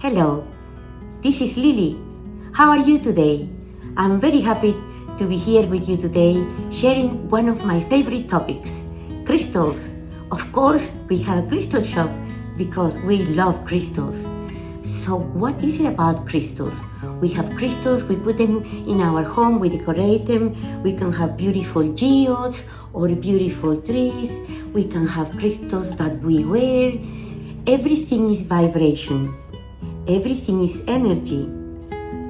Hello, this is Lily. How are you today? I'm very happy to be here with you today, sharing one of my favorite topics, crystals. Of course, we have a crystal shop because we love crystals. So what is it about crystals? We have crystals, we put them in our home, we decorate them. We can have beautiful geodes or beautiful trees. We can have crystals that we wear. Everything is vibration. Everything is energy.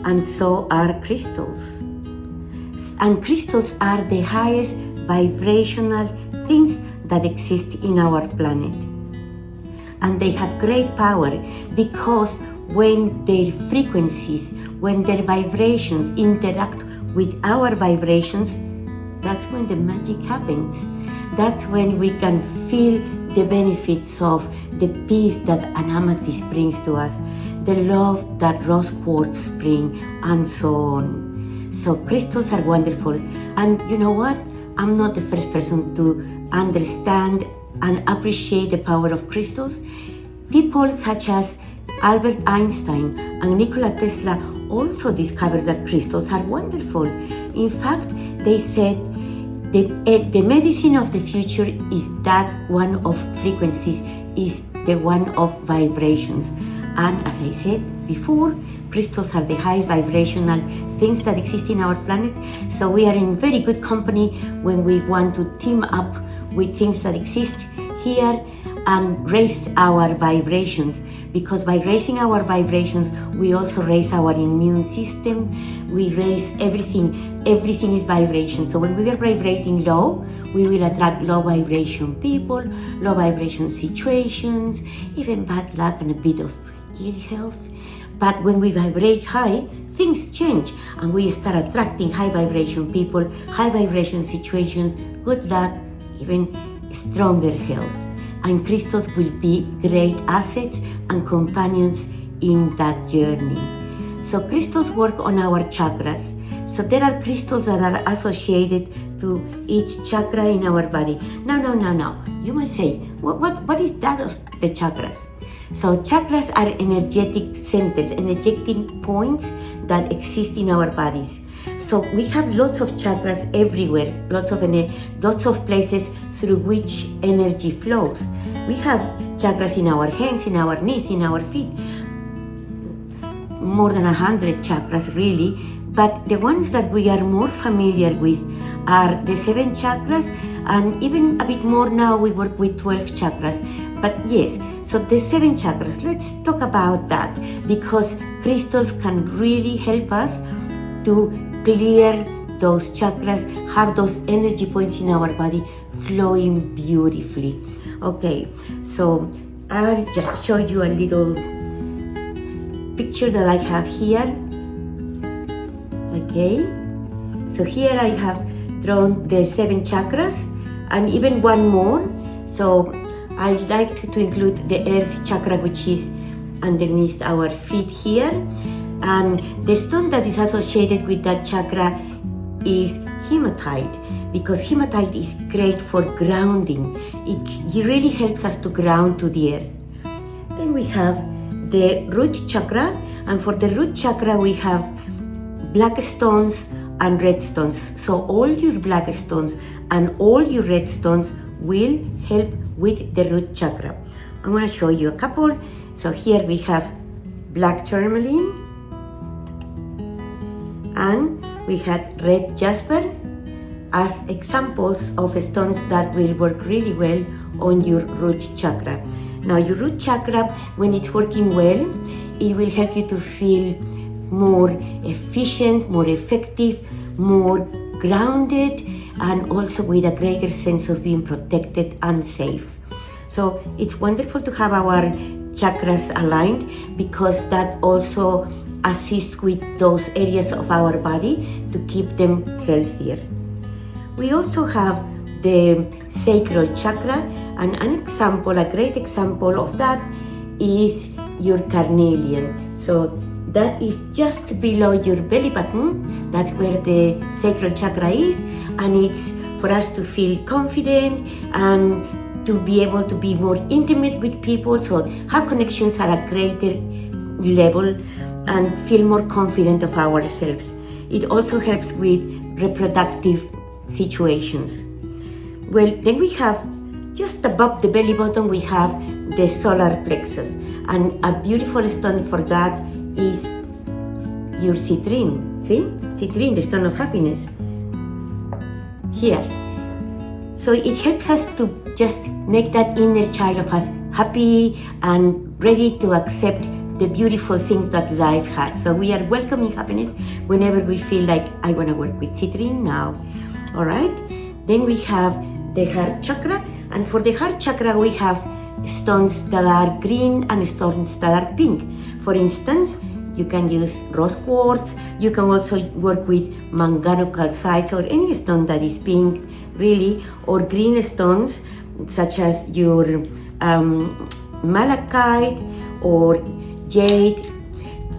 And so are crystals. And crystals are the highest vibrational things that exist in our planet. And they have great power because when their frequencies, when their vibrations interact with our vibrations, that's when the magic happens. That's when we can feel the benefits of the peace that an amethyst brings to us, the love that rose quartz bring, and so on. So crystals are wonderful. And you know what? I'm not the first person to understand and appreciate the power of crystals. People such as Albert Einstein and Nikola Tesla also discovered that crystals are wonderful. In fact, they said the medicine of the future is that one of frequencies, is the one of vibrations. And as I said before, crystals are the highest vibrational things that exist in our planet. So we are in very good company when we want to team up with things that exist here and raise our vibrations, because by raising our vibrations we also raise our immune system, we raise everything is vibration. So when we are vibrating low, we will attract low vibration people, low vibration situations, even bad luck and a bit of ill health. But when we vibrate high, things change and we start attracting high vibration people, high vibration situations, good luck, even stronger health. And crystals will be great assets and companions in that journey. So crystals work on our chakras. So there are crystals that are associated to each chakra in our body. Now. You might say, what is that of the chakras? So chakras are energetic centers, energetic points that exist in our bodies. So we have lots of chakras everywhere, lots of places through which energy flows. We have chakras in our hands, in our knees, in our feet. More than 100 chakras really, but the ones that we are more familiar with are the 7 chakras, and even a bit more now we work with 12 chakras. But yes, so the 7 chakras, let's talk about that, because crystals can really help us to clear those chakras, have those energy points in our body flowing beautifully. Okay, so I'll just show you a little picture that I have here. Okay, so here I have drawn the 7 chakras and even one more. So I like to include the earth chakra, which is underneath our feet here. And the stone that is associated with that chakra is hematite, because hematite is great for grounding. It really helps us to ground to the earth. Then we have the root chakra, and for the root chakra we have black stones and red stones. So all your black stones and all your red stones will help with the root chakra. I'm going to show you a couple. So here we have black tourmaline, and we had red jasper as examples of stones that will work really well on your root chakra. Now your root chakra, when it's working well, it will help you to feel more efficient, more effective, more grounded, and also with a greater sense of being protected and safe. So it's wonderful to have our chakras aligned, because that also assists with those areas of our body to keep them healthier. We also have the sacral chakra, and a great example of that is your carnelian. So that is just below your belly button. That's where the sacral chakra is, and it's for us to feel confident and to be able to be more intimate with people, so have connections at a greater level and feel more confident of ourselves. It also helps with reproductive situations. Well, then we have, just above the belly button, we have the solar plexus. And a beautiful stone for that is your citrine. See? Citrine, the stone of happiness. Here. So it helps us to just make that inner child of us happy and ready to accept the beautiful things that life has. So we are welcoming happiness whenever we feel like, I want to work with citrine now. All right? Then we have the heart chakra. And for the heart chakra, we have stones that are green and stones that are pink. For instance, you can use rose quartz. You can also work with manganocalcite or any stone that is pink, really, or green stones such as your malachite or jade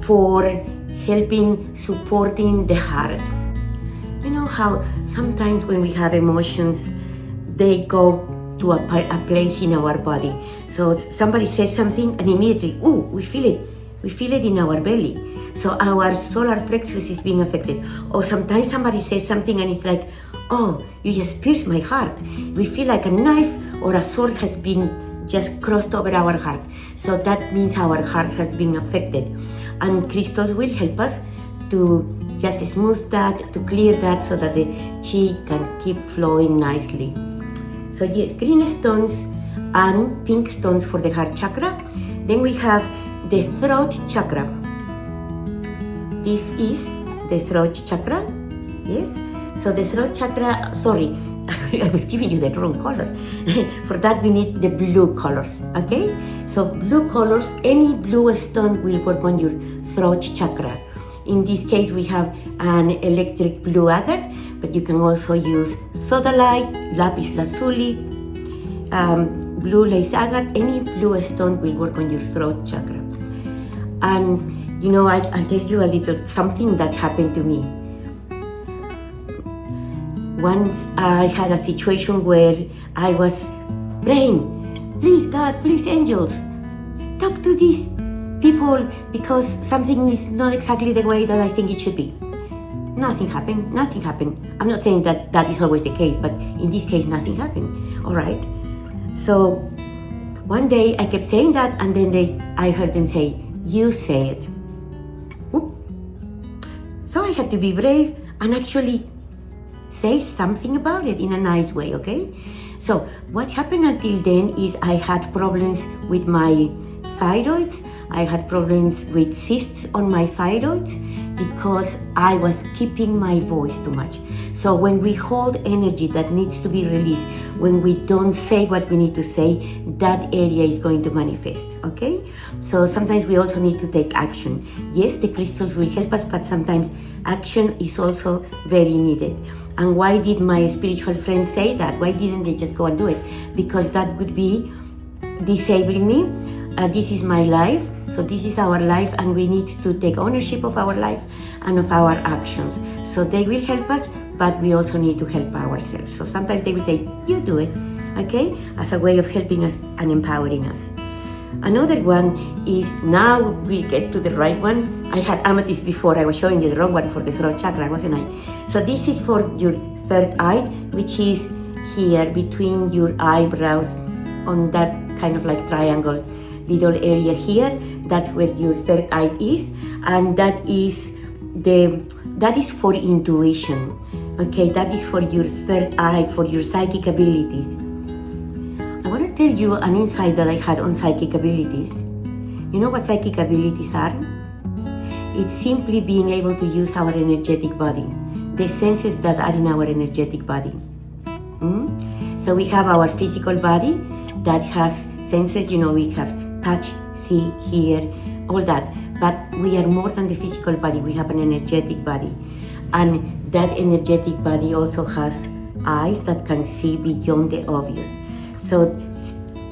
for helping, supporting the heart. You know how sometimes when we have emotions, they go to a place in our body. So somebody says something and immediately, ooh, we feel it. We feel it in our belly. So our solar plexus is being affected. Or sometimes somebody says something and it's like, oh, you just pierced my heart. We feel like a knife or a sword has been just crossed over our heart. So that means our heart has been affected. And crystals will help us to just smooth that, to clear that so that the chi can keep flowing nicely. So yes, green stones and pink stones for the heart chakra. Then we have the throat chakra. This is the throat chakra. Yes. So the throat chakra, sorry, I was giving you the wrong color. For that we need the blue colors, okay? So blue colors, any blue stone will work on your throat chakra. In this case we have an electric blue agate, but you can also use sodalite, lapis lazuli, blue lace agate. Any blue stone will work on your throat chakra. And you know, I'll tell you a little something that happened to me. Once I had a situation where I was praying, please God, please angels, talk to these people because something is not exactly the way that I think it should be. Nothing happened. I'm not saying that that is always the case, but in this case, nothing happened. All right. So one day I kept saying that, and then I heard them say, you say it. Whoop. So I had to be brave and actually say something about it in a nice way, okay? So what happened until then is I had problems with my thyroids. I had problems with cysts on my thyroids because I was keeping my voice too much. So when we hold energy that needs to be released, when we don't say what we need to say, that area is going to manifest, okay? So sometimes we also need to take action. Yes, the crystals will help us, but sometimes action is also very needed. And why did my spiritual friends say that? Why didn't they just go and do it? Because that would be disabling me. This is my life, so this is our life, and we need to take ownership of our life and of our actions. So they will help us, but we also need to help ourselves. So sometimes they will say, you do it, okay? As a way of helping us and empowering us. Another one is, now we get to the right one. I had amethyst before, I was showing you the wrong one for the throat chakra, wasn't I? So this is for your third eye, which is here between your eyebrows on that kind of like triangle little area here. That's where your third eye is, and that is for intuition, okay? That is for your third eye, for your psychic abilities. I want to tell you an insight that I had on psychic abilities. You know what psychic abilities are? It's simply being able to use our energetic body, the senses that are in our energetic body. So we have our physical body that has senses, you know, we have touch, see, hear, all that. But we are more than the physical body. We have an energetic body. And that energetic body also has eyes that can see beyond the obvious. So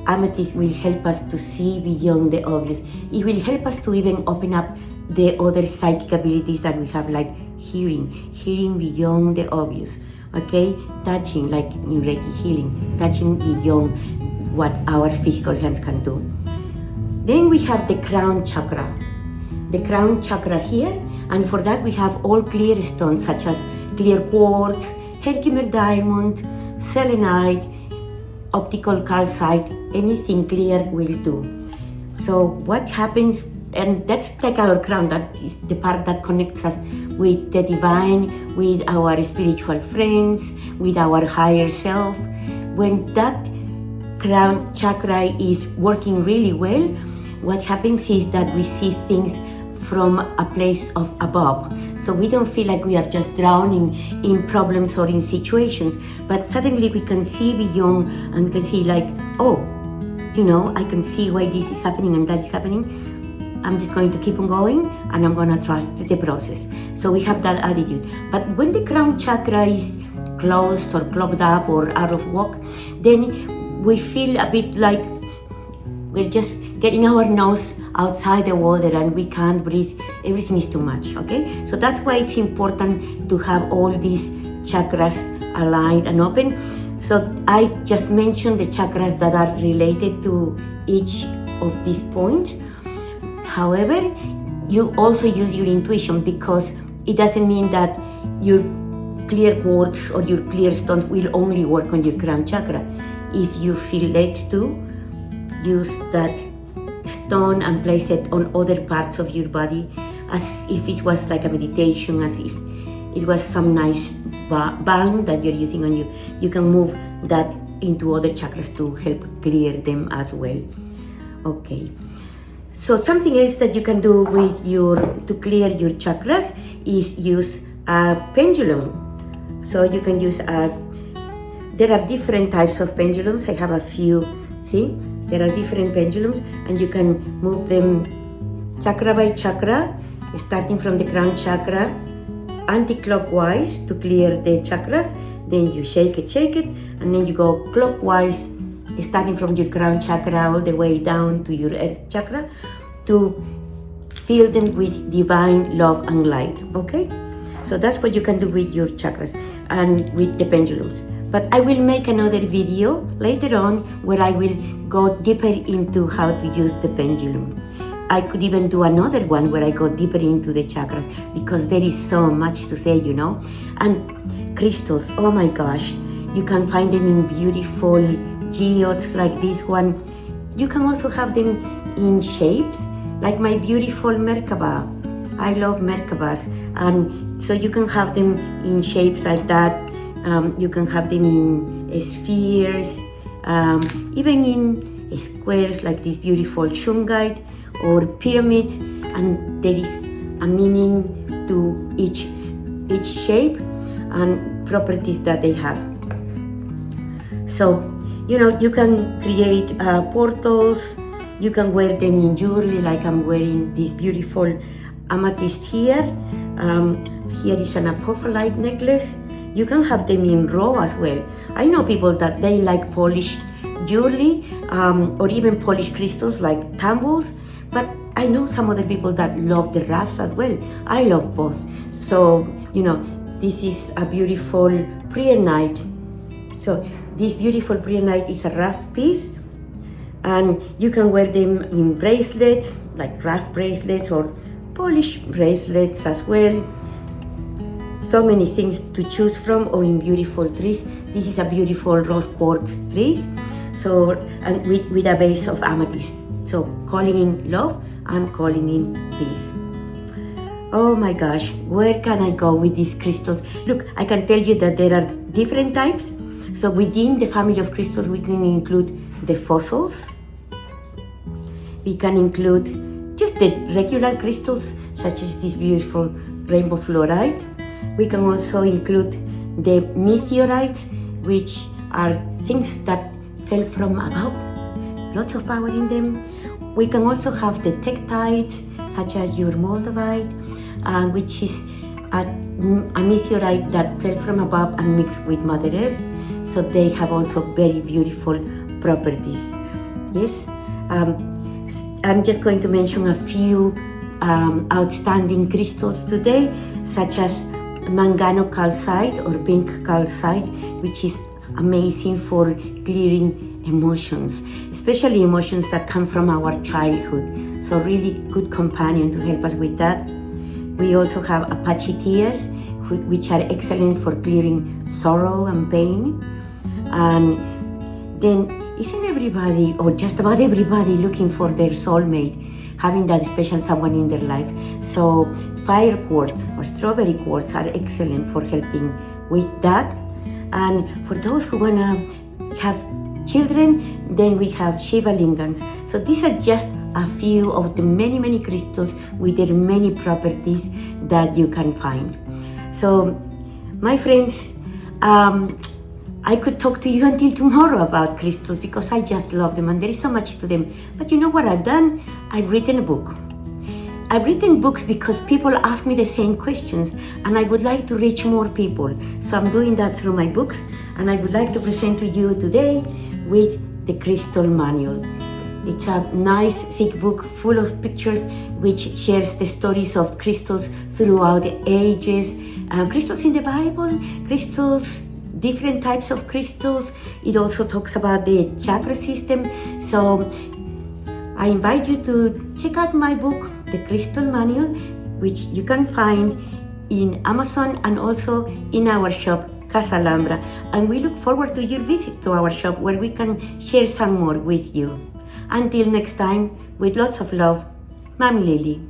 amethyst will help us to see beyond the obvious. It will help us to even open up the other psychic abilities that we have, like hearing beyond the obvious, okay? Touching, like in Reiki healing, touching beyond what our physical hands can do. Then we have the crown chakra. the crown chakra here, and for that we have all clear stones such as clear quartz, Herkimer diamond, selenite, optical calcite, anything clear will do. So what happens, and that's like our crown, that is the part that connects us with the divine, with our spiritual friends, with our higher self. When that crown chakra is working really well, what happens is that we see things from a place of above. So we don't feel like we are just drowning in problems or in situations, but suddenly we can see beyond and we can see like, oh, I can see why this is happening and that is happening. I'm just going to keep on going and I'm going to trust the process. So we have that attitude. But when the crown chakra is closed or clogged up or out of whack, then we feel a bit like we're just getting our nose outside the water and we can't breathe. Everything is too much, okay? So that's why it's important to have all these chakras aligned and open. So I just mentioned the chakras that are related to each of these points. However, you also use your intuition, because it doesn't mean that your clear quartz or your clear stones will only work on your crown chakra. If you feel led to, use that stone and place it on other parts of your body as if it was like a meditation, as if it was some nice balm that you're using on you. You can move that into other chakras to help clear them as well. Okay. So something else that you can do with to clear your chakras is use a pendulum. So you can use there are different types of pendulums. I have a few, see? There are different pendulums and you can move them chakra by chakra, starting from the crown chakra anti-clockwise to clear the chakras. Then you shake it, and then you go clockwise, starting from your crown chakra all the way down to your earth chakra, to fill them with divine love and light, okay? So that's what you can do with your chakras and with the pendulums. But I will make another video later on where I will go deeper into how to use the pendulum. I could even do another one where I go deeper into the chakras, because there is so much to say, And crystals, oh my gosh, you can find them in beautiful geodes like this one. You can also have them in shapes, like my beautiful Merkaba. I love Merkabas, and so you can have them in shapes like that. You can have them in spheres, even in squares like this beautiful shungite or pyramids, and there is a meaning to each shape and properties that they have. So, you can create portals. You can wear them in jewelry, like I'm wearing this beautiful amethyst here. Here is an apophyllite necklace. You can have them in raw as well. I know people that they like polished jewelry or even polished crystals like tumbles, but I know some other people that love the roughs as well. I love both. So, this is a beautiful prehnite. So this beautiful prehnite is a rough piece, and you can wear them in bracelets, like rough bracelets or polished bracelets as well. So many things to choose from, or in beautiful trees. This is a beautiful rose quartz tree, so, and with a base of amethyst. So calling in love and calling in peace. Oh my gosh, where can I go with these crystals? Look, I can tell you that there are different types. So within the family of crystals, we can include the fossils. We can include just the regular crystals, such as this beautiful rainbow fluorite. We can also include the meteorites, which are things that fell from above, lots of power in them. We can also have the tektites, such as your moldavite, which is a meteorite that fell from above and mixed with Mother Earth. So they have also very beautiful properties. Yes, I'm just going to mention a few outstanding crystals today, such as mangano calcite or pink calcite, which is amazing for clearing emotions, especially emotions that come from our childhood. So really good companion to help us with that. We also have Apache tears, which are excellent for clearing sorrow and pain. And then isn't everybody, or just about everybody, looking for their soulmate, having that special someone in their life? So fire quartz or strawberry quartz are excellent for helping with that. And for those who wanna have children, then we have Shiva lingams. So these are just a few of the many crystals with their many properties that you can find. So my friends, I could talk to you until tomorrow about crystals because I just love them and there is so much to them. But you know what I've done? I've written a book. I've written books because people ask me the same questions and I would like to reach more people. So I'm doing that through my books, and I would like to present to you today with the Crystal Manual. It's a nice thick book full of pictures which shares the stories of crystals throughout the ages. Crystals in the Bible, crystals, different types of crystals. It also talks about the chakra system. So I invite you to check out my book, The Crystal Manual, which you can find in Amazon and also in our shop, Casa Alhambra. And we look forward to your visit to our shop where we can share some more with you. Until next time, with lots of love, Ma'am Lily.